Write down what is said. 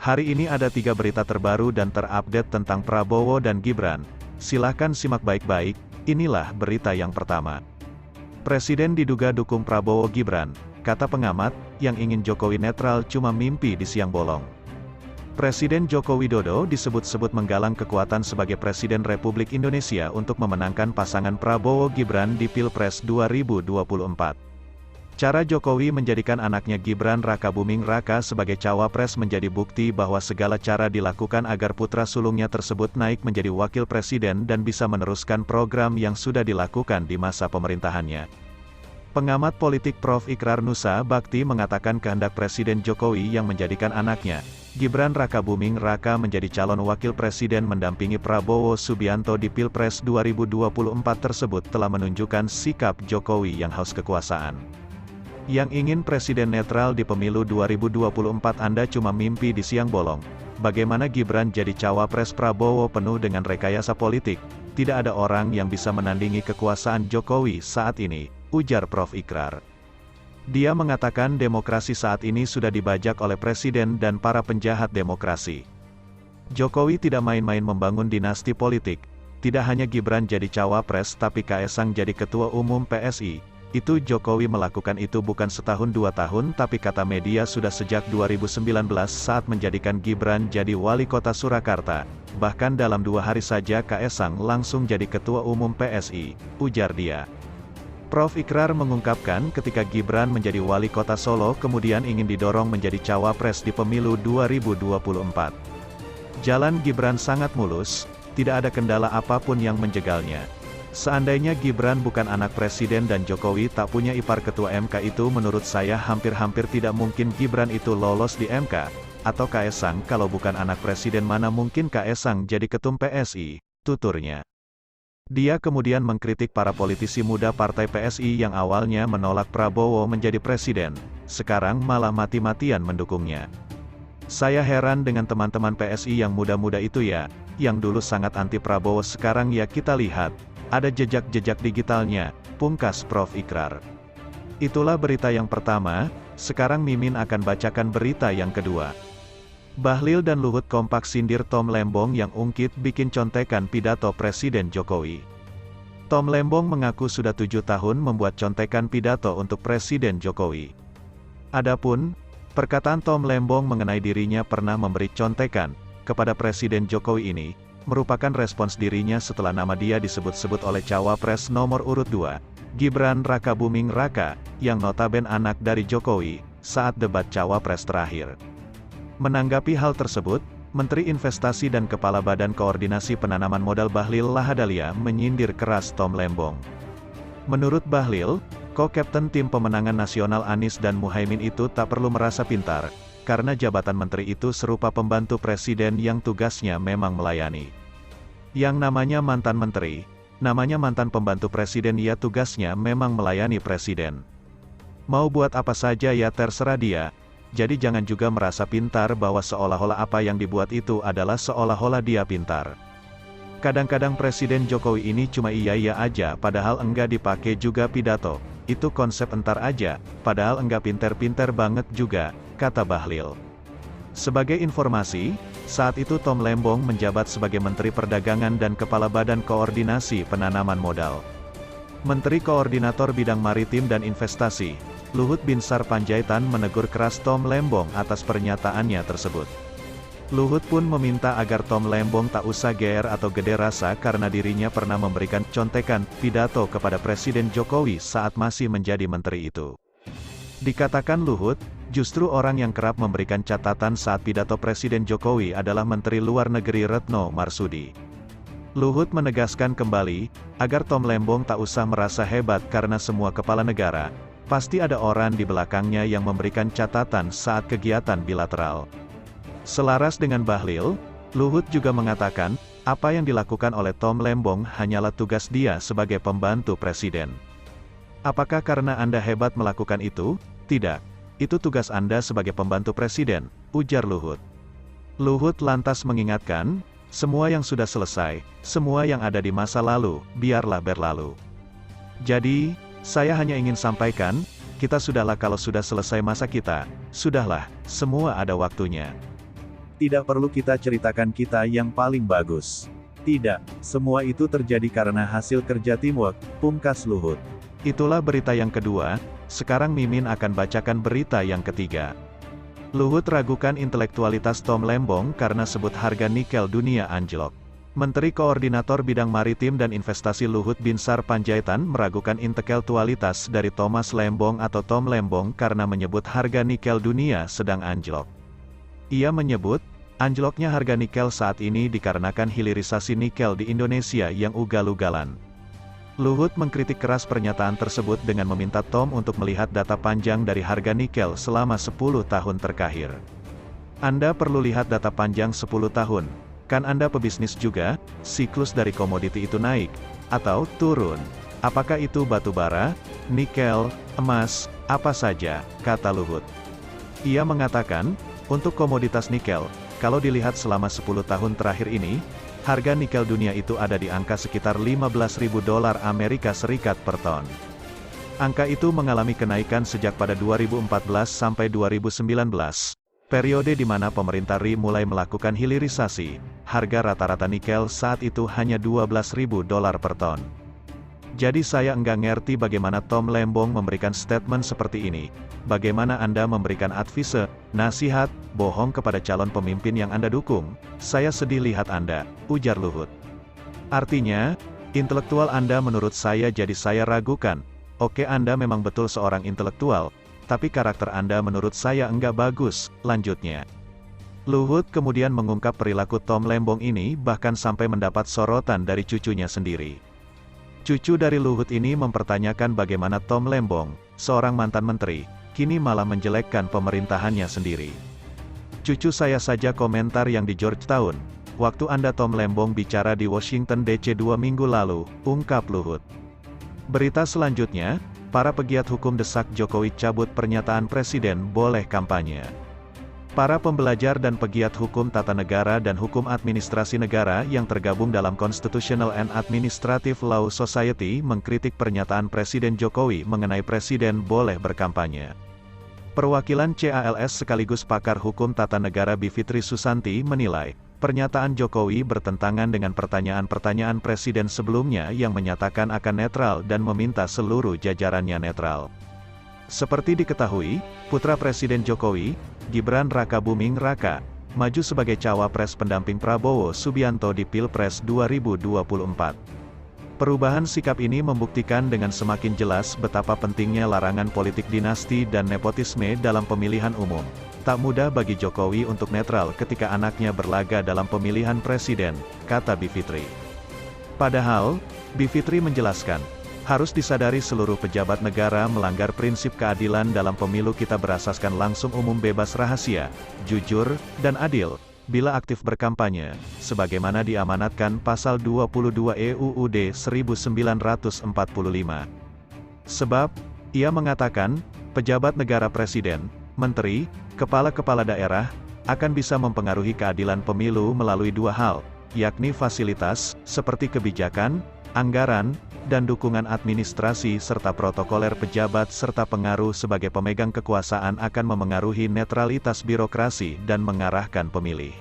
Hari ini ada 3 berita terbaru dan terupdate tentang Prabowo dan Gibran. Silahkan simak baik-baik, inilah berita yang pertama. Presiden diduga dukung Prabowo Gibran, kata pengamat, yang ingin Jokowi netral cuma mimpi di siang bolong. Presiden Joko Widodo disebut-sebut menggalang kekuatan sebagai Presiden Republik Indonesia untuk memenangkan pasangan Prabowo Gibran di Pilpres 2024. Cara Jokowi menjadikan anaknya Gibran Rakabuming Raka sebagai cawapres menjadi bukti bahwa segala cara dilakukan agar putra sulungnya tersebut naik menjadi wakil presiden dan bisa meneruskan program yang sudah dilakukan di masa pemerintahannya. Pengamat politik Prof. Ikrar Nusa Bakti mengatakan kehendak Presiden Jokowi yang menjadikan anaknya, Gibran Rakabuming Raka menjadi calon wakil presiden mendampingi Prabowo Subianto di Pilpres 2024 tersebut telah menunjukkan sikap Jokowi yang haus kekuasaan. Yang ingin presiden netral di pemilu 2024 Anda cuma mimpi di siang bolong. Bagaimana Gibran jadi cawapres Prabowo penuh dengan rekayasa politik? Tidak ada orang yang bisa menandingi kekuasaan Jokowi saat ini, ujar Prof. Ikrar. Dia mengatakan demokrasi saat ini sudah dibajak oleh presiden dan para penjahat demokrasi. Jokowi tidak main-main membangun dinasti politik. Tidak hanya Gibran jadi cawapres tapi Kaesang jadi ketua umum PSI. Itu Jokowi melakukan itu bukan setahun 2 tahun tapi kata media sudah sejak 2019 saat menjadikan Gibran jadi wali kota Surakarta. Bahkan dalam 2 hari saja Kaesang langsung jadi ketua umum PSI, ujar dia. Prof. Ikrar mengungkapkan ketika Gibran menjadi wali kota Solo kemudian ingin didorong menjadi cawapres di pemilu 2024. Jalan Gibran sangat mulus, tidak ada kendala apapun yang menjegalnya. Seandainya Gibran bukan anak presiden dan Jokowi tak punya ipar ketua MK itu menurut saya hampir-hampir tidak mungkin Gibran itu lolos di MK, atau Kaesang kalau bukan anak presiden mana mungkin Kaesang jadi ketum PSI, tuturnya. Dia kemudian mengkritik para politisi muda partai PSI yang awalnya menolak Prabowo menjadi presiden, sekarang malah mati-matian mendukungnya. Saya heran dengan teman-teman PSI yang muda-muda itu ya, yang dulu sangat anti Prabowo sekarang ya kita lihat. Ada jejak-jejak digitalnya, pungkas Prof. Ikrar. Itulah berita yang pertama, sekarang Mimin akan bacakan berita yang kedua. Bahlil dan Luhut kompak sindir Tom Lembong yang ungkit bikin contekan pidato Presiden Jokowi. Tom Lembong mengaku sudah 7 tahun membuat contekan pidato untuk Presiden Jokowi. Adapun, perkataan Tom Lembong mengenai dirinya pernah memberi contekan kepada Presiden Jokowi ini, merupakan respons dirinya setelah nama dia disebut-sebut oleh cawapres nomor urut 2, Gibran Rakabuming Raka, yang notaben anak dari Jokowi, saat debat cawapres terakhir. Menanggapi hal tersebut, Menteri Investasi dan Kepala Badan Koordinasi Penanaman Modal Bahlil Lahadalia menyindir keras Tom Lembong. Menurut Bahlil, ko-kapten tim pemenangan nasional Anies dan Muhaimin itu tak perlu merasa pintar, karena jabatan menteri itu serupa pembantu presiden yang tugasnya memang melayani. Yang namanya mantan menteri, namanya mantan pembantu presiden ya tugasnya memang melayani presiden. Mau buat apa saja ya terserah dia, jadi jangan juga merasa pintar bahwa seolah-olah apa yang dibuat itu adalah seolah-olah dia pintar. Kadang-kadang Presiden Jokowi ini cuma iya-iya aja padahal enggak dipakai juga pidato, itu konsep entar aja, padahal enggak pinter-pinter banget juga, kata Bahlil. Sebagai informasi, saat itu Tom Lembong menjabat sebagai Menteri Perdagangan dan Kepala Badan Koordinasi Penanaman Modal. Menteri Koordinator Bidang Maritim dan Investasi, Luhut Binsar Panjaitan menegur keras Tom Lembong atas pernyataannya tersebut. Luhut pun meminta agar Tom Lembong tak usah GR atau gede rasa karena dirinya pernah memberikan contekan pidato kepada Presiden Jokowi saat masih menjadi menteri itu. Dikatakan Luhut, justru orang yang kerap memberikan catatan saat pidato Presiden Jokowi adalah Menteri Luar Negeri Retno Marsudi. Luhut menegaskan kembali, agar Tom Lembong tak usah merasa hebat karena semua kepala negara, pasti ada orang di belakangnya yang memberikan catatan saat kegiatan bilateral. Selaras dengan Bahlil, Luhut juga mengatakan, apa yang dilakukan oleh Tom Lembong hanyalah tugas dia sebagai pembantu presiden. Apakah karena Anda hebat melakukan itu? Tidak. Itu tugas Anda sebagai pembantu presiden, ujar Luhut. Luhut lantas mengingatkan, semua yang sudah selesai, semua yang ada di masa lalu, biarlah berlalu. Jadi, saya hanya ingin sampaikan, kita sudahlah kalau sudah selesai masa kita, sudahlah, semua ada waktunya. Tidak perlu kita ceritakan kita yang paling bagus. Tidak, semua itu terjadi karena hasil kerja teamwork, pungkas Luhut. Itulah berita yang kedua, sekarang Mimin akan bacakan berita yang ketiga. Luhut ragukan intelektualitas Tom Lembong karena sebut harga nikel dunia anjlok. Menteri Koordinator Bidang Maritim dan Investasi Luhut Binsar Panjaitan meragukan intelektualitas dari Thomas Lembong atau Tom Lembong karena menyebut harga nikel dunia sedang anjlok. Ia menyebut, anjloknya harga nikel saat ini dikarenakan hilirisasi nikel di Indonesia yang ugal-ugalan. Luhut mengkritik keras pernyataan tersebut dengan meminta Tom untuk melihat data panjang dari harga nikel selama 10 tahun terakhir. Anda perlu lihat data panjang 10 tahun. Kan Anda pebisnis juga, siklus dari komoditi itu naik, atau turun. Apakah itu batu bara, nikel, emas, apa saja, kata Luhut. Ia mengatakan, untuk komoditas nikel, kalau dilihat selama 10 tahun terakhir ini, harga nikel dunia itu ada di angka sekitar $15.000 Amerika Serikat per ton. Angka itu mengalami kenaikan sejak pada 2014 sampai 2019. Periode di mana pemerintah RI mulai melakukan hilirisasi, harga rata-rata nikel saat itu hanya $12.000 per ton. Jadi saya enggak ngerti bagaimana Tom Lembong memberikan statement seperti ini. Bagaimana Anda memberikan advise, nasihat, bohong kepada calon pemimpin yang Anda dukung? Saya sedih lihat Anda, ujar Luhut. Artinya, intelektual Anda menurut saya jadi saya ragukan. Oke Anda memang betul seorang intelektual, tapi karakter Anda menurut saya enggak bagus, lanjutnya. Luhut kemudian mengungkap perilaku Tom Lembong ini bahkan sampai mendapat sorotan dari cucunya sendiri. Cucu dari Luhut ini mempertanyakan bagaimana Tom Lembong, seorang mantan menteri, kini malah menjelekkan pemerintahannya sendiri. Cucu saya saja komentar yang di Georgetown, waktu Anda Tom Lembong bicara di Washington DC 2 minggu lalu, ungkap Luhut. Berita selanjutnya, para pegiat hukum desak Jokowi cabut pernyataan Presiden boleh kampanye. Para pembelajar dan pegiat hukum tata negara dan hukum administrasi negara yang tergabung dalam Constitutional and Administrative Law Society mengkritik pernyataan Presiden Jokowi mengenai Presiden boleh berkampanye. Perwakilan CALS sekaligus pakar hukum tata negara Bivitri Susanti menilai, pernyataan Jokowi bertentangan dengan pertanyaan-pertanyaan Presiden sebelumnya yang menyatakan akan netral dan meminta seluruh jajarannya netral. Seperti diketahui, putra Presiden Jokowi, Gibran Rakabuming Raka, maju sebagai cawapres pendamping Prabowo Subianto di Pilpres 2024. Perubahan sikap ini membuktikan dengan semakin jelas betapa pentingnya larangan politik dinasti dan nepotisme dalam pemilihan umum. Tak mudah bagi Jokowi untuk netral ketika anaknya berlaga dalam pemilihan presiden, kata Bivitri. Padahal, Bivitri menjelaskan, harus disadari seluruh pejabat negara melanggar prinsip keadilan dalam pemilu kita berasaskan langsung umum bebas rahasia, jujur, dan adil, bila aktif berkampanye, sebagaimana diamanatkan Pasal 22 UUD 1945. Sebab, ia mengatakan, pejabat negara presiden, menteri, kepala-kepala daerah, akan bisa mempengaruhi keadilan pemilu melalui dua hal, yakni fasilitas, seperti kebijakan, anggaran, dan dukungan administrasi serta protokoler pejabat serta pengaruh sebagai pemegang kekuasaan akan memengaruhi netralitas birokrasi dan mengarahkan pemilih.